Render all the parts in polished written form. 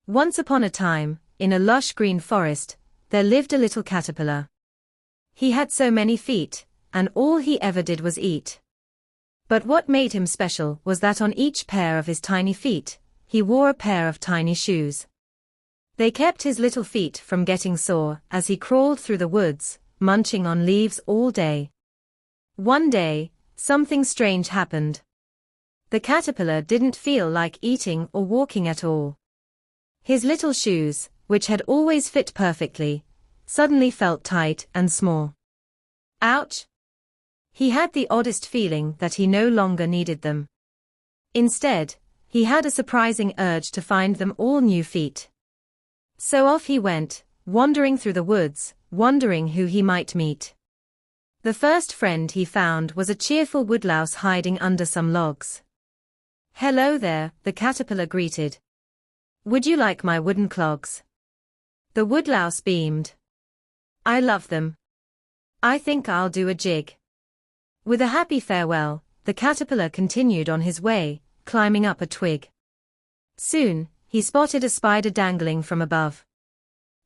Once upon a time, in a lush green forest, there lived a little caterpillar. He had so many feet, and all he ever did was eat. But what made him special was that on each pair of his tiny feet, he wore a pair of tiny shoes. They kept his little feet from getting sore as he crawled through the woods, munching on leaves all day. One day, something strange happened. The caterpillar didn't feel like eating or walking at all. His little shoes, which had always fit perfectly, suddenly felt tight and small. Ouch! He had the oddest feeling that he no longer needed them. Instead, he had a surprising urge to find them all new feet. So off he went, wandering through the woods, wondering who he might meet. The first friend he found was a cheerful woodlouse hiding under some logs. "Hello there," the caterpillar greeted. "Would you like my wooden clogs?" The woodlouse beamed. "I love them. I think I'll do a jig." With a happy farewell, the caterpillar continued on his way, climbing up a twig. Soon, he spotted a spider dangling from above.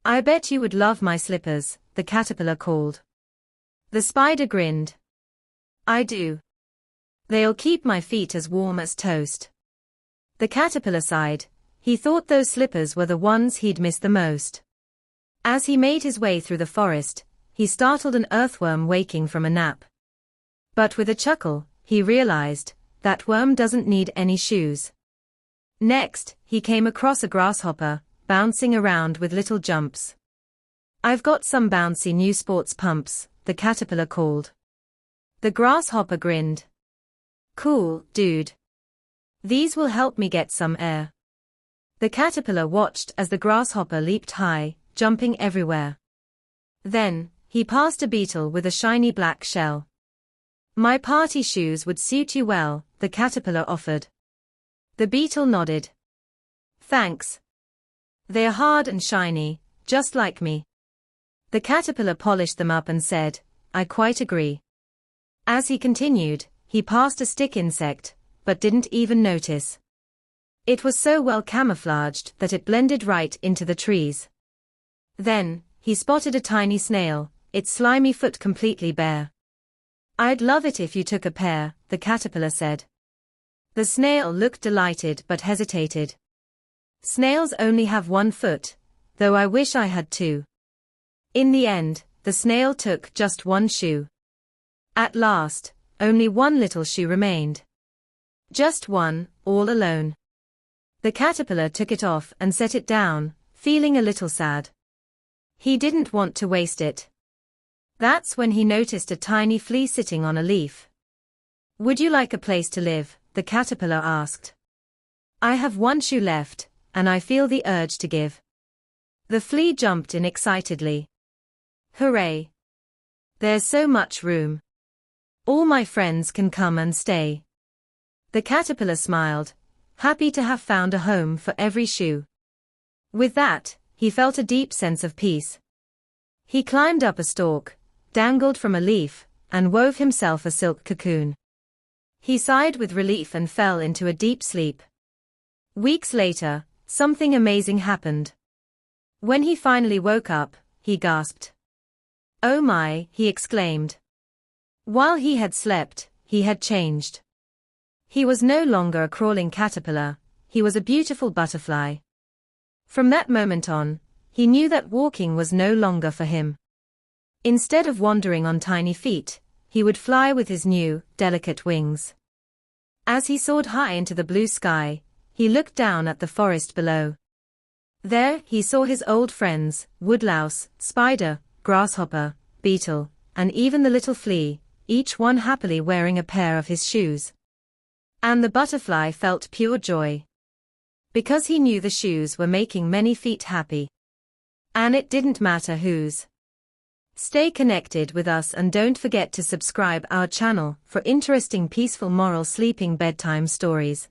"I bet you would love my slippers," the caterpillar called. The spider grinned. "I do. They'll keep my feet as warm as toast." The caterpillar sighed. He thought those slippers were the ones he'd miss the most. As he made his way through the forest, he startled an earthworm waking from a nap. But with a chuckle, he realized that worm doesn't need any shoes. Next, he came across a grasshopper, bouncing around with little jumps. "I've got some bouncy new sports pumps," the caterpillar called. The grasshopper grinned. "Cool, dude. These will help me get some air." The caterpillar watched as the grasshopper leaped high, jumping everywhere. Then, he passed a beetle with a shiny black shell. "My party shoes would suit you well," the caterpillar offered. The beetle nodded. "Thanks. They're hard and shiny, just like me." The caterpillar polished them up and said, "I quite agree." As he continued, he passed a stick insect, but didn't even notice. It was so well camouflaged that it blended right into the trees. Then, he spotted a tiny snail, its slimy foot completely bare. "I'd love it if you took a pair," the caterpillar said. The snail looked delighted but hesitated. "Snails only have one foot, though I wish I had two." In the end, the snail took just one shoe. At last, only one little shoe remained. Just one, all alone. The caterpillar took it off and set it down, feeling a little sad. He didn't want to waste it. That's when he noticed a tiny flea sitting on a leaf. "Would you like a place to live?" the caterpillar asked. "I have one shoe left, and I feel the urge to give." The flea jumped in excitedly. "Hooray! There's so much room. All my friends can come and stay." The caterpillar smiled, happy to have found a home for every shoe. With that, he felt a deep sense of peace. He climbed up a stalk, dangled from a leaf, and wove himself a silk cocoon. He sighed with relief and fell into a deep sleep. Weeks later, something amazing happened. When he finally woke up, he gasped. "Oh my," he exclaimed. While he had slept, he had changed. He was no longer a crawling caterpillar, he was a beautiful butterfly. From that moment on, he knew that walking was no longer for him. Instead of wandering on tiny feet, he would fly with his new, delicate wings. As he soared high into the blue sky, he looked down at the forest below. There he saw his old friends, woodlouse, spider, grasshopper, beetle, and even the little flea, each one happily wearing a pair of his shoes. And the butterfly felt pure joy. Because he knew the shoes were making many feet happy. And it didn't matter whose. Stay connected with us and don't forget to subscribe our channel for interesting peaceful moral sleeping bedtime stories.